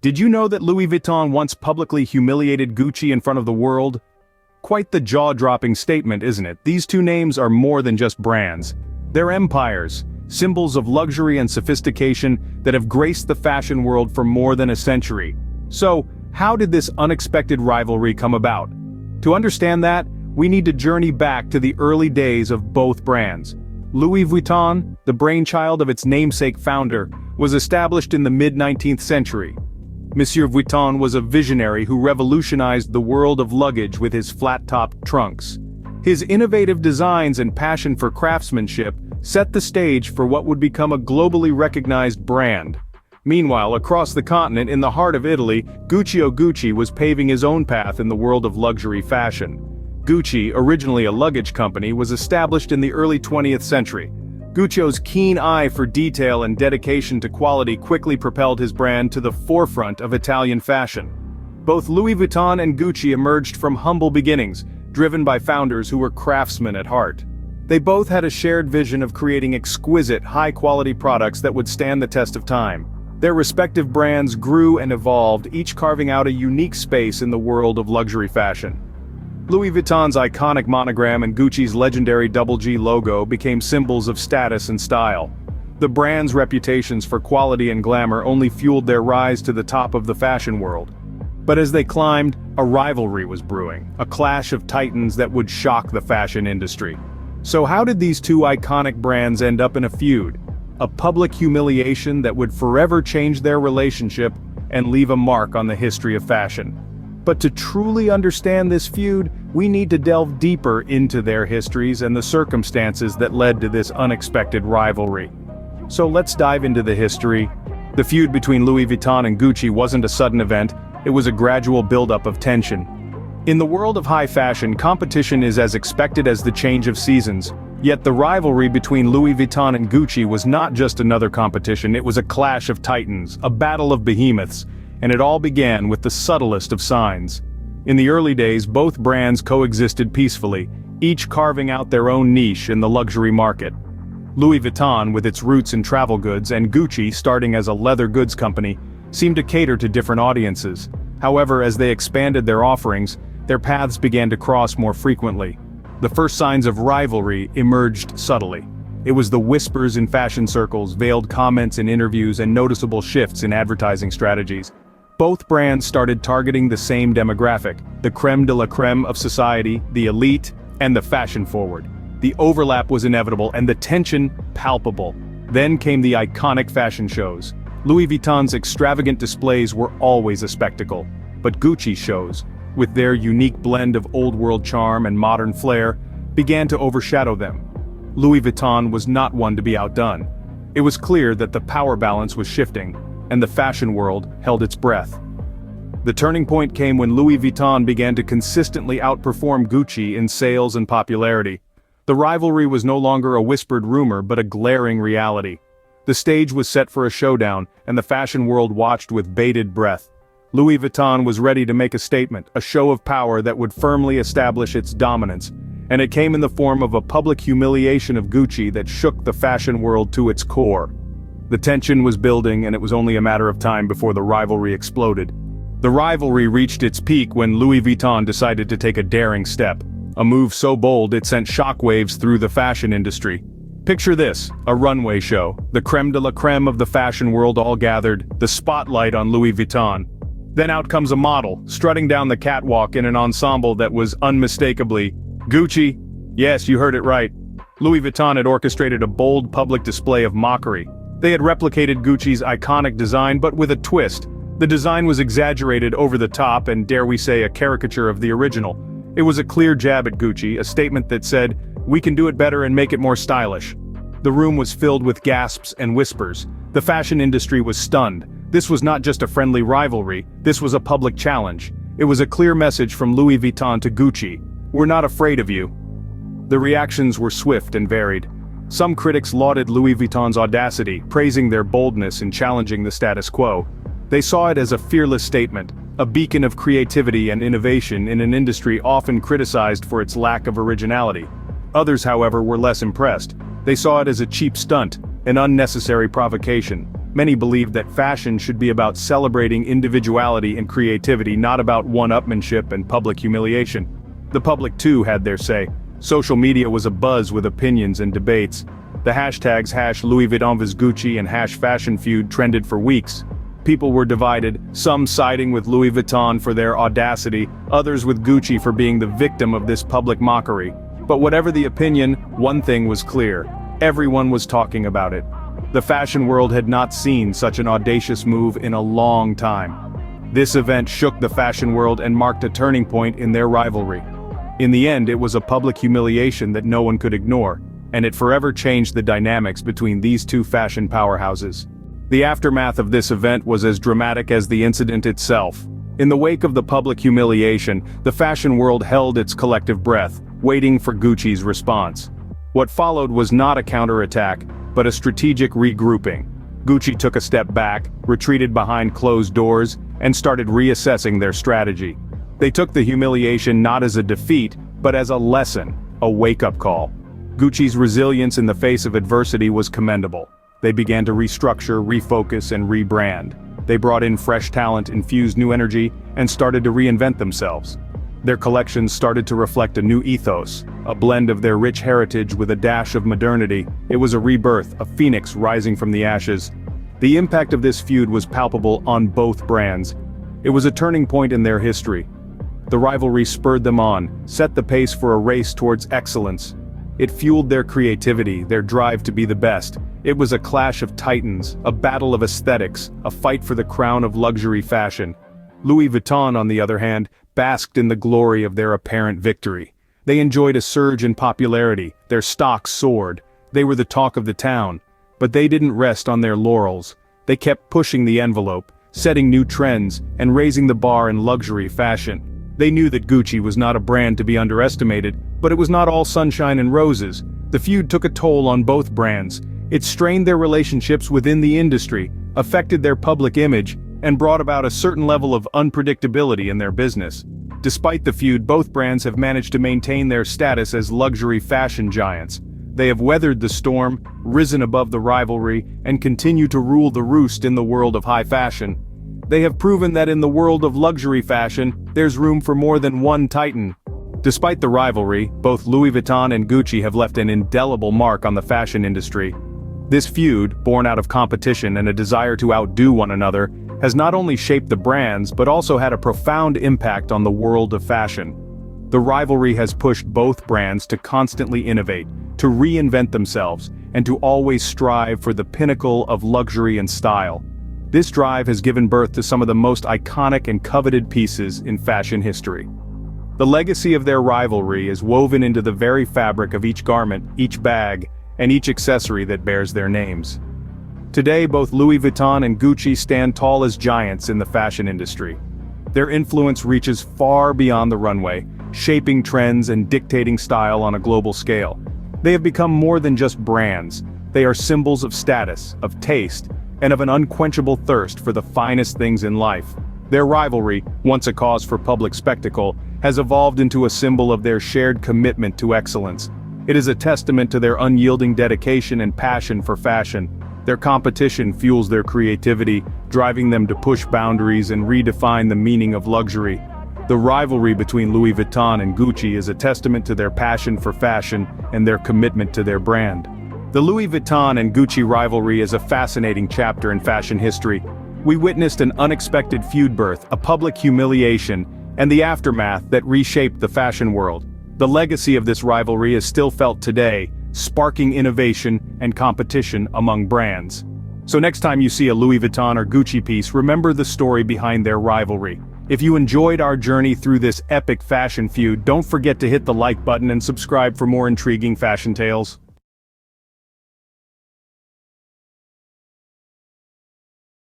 Did you know that Louis Vuitton once publicly humiliated Gucci in front of the world? Quite the jaw-dropping statement, isn't it? These two names are more than just brands. They're empires, symbols of luxury and sophistication that have graced the fashion world for more than a century. So, how did this unexpected rivalry come about? To understand that, we need to journey back to the early days of both brands. Louis Vuitton, the brainchild of its namesake founder, was established in the mid-19th century. Monsieur Vuitton was a visionary who revolutionized the world of luggage with his flat-topped trunks. His innovative designs and passion for craftsmanship set the stage for what would become a globally recognized brand. Meanwhile, across the continent in the heart of Italy, Gucci was paving his own path in the world of luxury fashion. Gucci, originally a luggage company, was established in the early 20th century. Guccio's keen eye for detail and dedication to quality quickly propelled his brand to the forefront of Italian fashion. Both Louis Vuitton and Gucci emerged from humble beginnings, driven by founders who were craftsmen at heart. They both had a shared vision of creating exquisite, high-quality products that would stand the test of time. Their respective brands grew and evolved, each carving out a unique space in the world of luxury fashion. Louis Vuitton's iconic monogram and Gucci's legendary double G logo became symbols of status and style. The brand's reputations for quality and glamour only fueled their rise to the top of the fashion world. But as they climbed, a rivalry was brewing, a clash of titans that would shock the fashion industry. So how did these two iconic brands end up in a feud? A public humiliation that would forever change their relationship and leave a mark on the history of fashion. But to truly understand this feud, we need to delve deeper into their histories and the circumstances that led to this unexpected rivalry. So let's dive into the history. The feud between Louis Vuitton and Gucci wasn't a sudden event, it was a gradual buildup of tension. In the world of high fashion, competition is as expected as the change of seasons. Yet the rivalry between Louis Vuitton and Gucci was not just another competition, it was a clash of titans, a battle of behemoths. And it all began with the subtlest of signs. In the early days, both brands coexisted peacefully, each carving out their own niche in the luxury market. Louis Vuitton, with its roots in travel goods, and Gucci, starting as a leather goods company, seemed to cater to different audiences. However, as they expanded their offerings, their paths began to cross more frequently. The first signs of rivalry emerged subtly. It was the whispers in fashion circles, veiled comments in interviews, and noticeable shifts in advertising strategies. Both brands started targeting the same demographic, the crème de la crème of society, the elite, and the fashion-forward. The overlap was inevitable and the tension palpable. Then came the iconic fashion shows. Louis Vuitton's extravagant displays were always a spectacle, but Gucci's shows, with their unique blend of old-world charm and modern flair, began to overshadow them. Louis Vuitton was not one to be outdone. It was clear that the power balance was shifting, and the fashion world held its breath. The turning point came when Louis Vuitton began to consistently outperform Gucci in sales and popularity. The rivalry was no longer a whispered rumor but a glaring reality. The stage was set for a showdown, and the fashion world watched with bated breath. Louis Vuitton was ready to make a statement, a show of power that would firmly establish its dominance, and it came in the form of a public humiliation of Gucci that shook the fashion world to its core. The tension was building, and it was only a matter of time before the rivalry exploded. The rivalry reached its peak when Louis Vuitton decided to take a daring step. A move so bold it sent shockwaves through the fashion industry. Picture this, a runway show, the crème de la crème of the fashion world all gathered, the spotlight on Louis Vuitton. Then out comes a model, strutting down the catwalk in an ensemble that was unmistakably Gucci. Yes, you heard it right. Louis Vuitton had orchestrated a bold public display of mockery. They had replicated Gucci's iconic design but with a twist. The design was exaggerated over the top and, dare we say, a caricature of the original. It was a clear jab at Gucci, a statement that said, "We can do it better and make it more stylish." The room was filled with gasps and whispers. The fashion industry was stunned. This was not just a friendly rivalry, this was a public challenge. It was a clear message from Louis Vuitton to Gucci. "We're not afraid of you." The reactions were swift and varied. Some critics lauded Louis Vuitton's audacity, praising their boldness in challenging the status quo. They saw it as a fearless statement, a beacon of creativity and innovation in an industry often criticized for its lack of originality. Others, however, were less impressed. They saw it as a cheap stunt, an unnecessary provocation. Many believed that fashion should be about celebrating individuality and creativity, not about one-upmanship and public humiliation. The public too had their say. Social media was abuzz with opinions and debates. The hashtags #Louis Vuitton vs Gucci and #Fashion Feud trended for weeks. People were divided, some siding with Louis Vuitton for their audacity, others with Gucci for being the victim of this public mockery. But whatever the opinion, one thing was clear. Everyone was talking about it. The fashion world had not seen such an audacious move in a long time. This event shook the fashion world and marked a turning point in their rivalry. In the end, it was a public humiliation that no one could ignore, and it forever changed the dynamics between these two fashion powerhouses. The aftermath of this event was as dramatic as the incident itself. In the wake of the public humiliation, the fashion world held its collective breath, waiting for Gucci's response. What followed was not a counterattack, but a strategic regrouping. Gucci took a step back, retreated behind closed doors, and started reassessing their strategy. They took the humiliation not as a defeat, but as a lesson, a wake-up call. Gucci's resilience in the face of adversity was commendable. They began to restructure, refocus, and rebrand. They brought in fresh talent, infused new energy, and started to reinvent themselves. Their collections started to reflect a new ethos, a blend of their rich heritage with a dash of modernity. It was a rebirth, a phoenix rising from the ashes. The impact of this feud was palpable on both brands. It was a turning point in their history. The rivalry spurred them on, set the pace for a race towards excellence. It fueled their creativity, their drive to be the best. It was a clash of titans, a battle of aesthetics, a fight for the crown of luxury fashion. Louis Vuitton, on the other hand, basked in the glory of their apparent victory. They enjoyed a surge in popularity, their stocks soared. They were the talk of the town. But they didn't rest on their laurels. They kept pushing the envelope, setting new trends, and raising the bar in luxury fashion. They knew that Gucci was not a brand to be underestimated, but it was not all sunshine and roses. The feud took a toll on both brands. It strained their relationships within the industry, affected their public image, and brought about a certain level of unpredictability in their business. Despite the feud, both brands have managed to maintain their status as luxury fashion giants. They have weathered the storm, risen above the rivalry, and continue to rule the roost in the world of high fashion. They have proven that in the world of luxury fashion, there's room for more than one titan. Despite the rivalry, both Louis Vuitton and Gucci have left an indelible mark on the fashion industry. This feud, born out of competition and a desire to outdo one another, has not only shaped the brands but also had a profound impact on the world of fashion. The rivalry has pushed both brands to constantly innovate, to reinvent themselves, and to always strive for the pinnacle of luxury and style. This drive has given birth to some of the most iconic and coveted pieces in fashion history. The legacy of their rivalry is woven into the very fabric of each garment, each bag, and each accessory that bears their names. Today, both Louis Vuitton and Gucci stand tall as giants in the fashion industry. Their influence reaches far beyond the runway, shaping trends and dictating style on a global scale. They have become more than just brands. They are symbols of status, of taste, and of an unquenchable thirst for the finest things in life. Their rivalry, once a cause for public spectacle, has evolved into a symbol of their shared commitment to excellence. It is a testament to their unyielding dedication and passion for fashion. Their competition fuels their creativity, driving them to push boundaries and redefine the meaning of luxury. The rivalry between Louis Vuitton and Gucci is a testament to their passion for fashion and their commitment to their brand. The Louis Vuitton and Gucci rivalry is a fascinating chapter in fashion history. We witnessed an unexpected feud birth, a public humiliation, and the aftermath that reshaped the fashion world. The legacy of this rivalry is still felt today, sparking innovation and competition among brands. So next time you see a Louis Vuitton or Gucci piece, remember the story behind their rivalry. If you enjoyed our journey through this epic fashion feud, don't forget to hit the like button and subscribe for more intriguing fashion tales.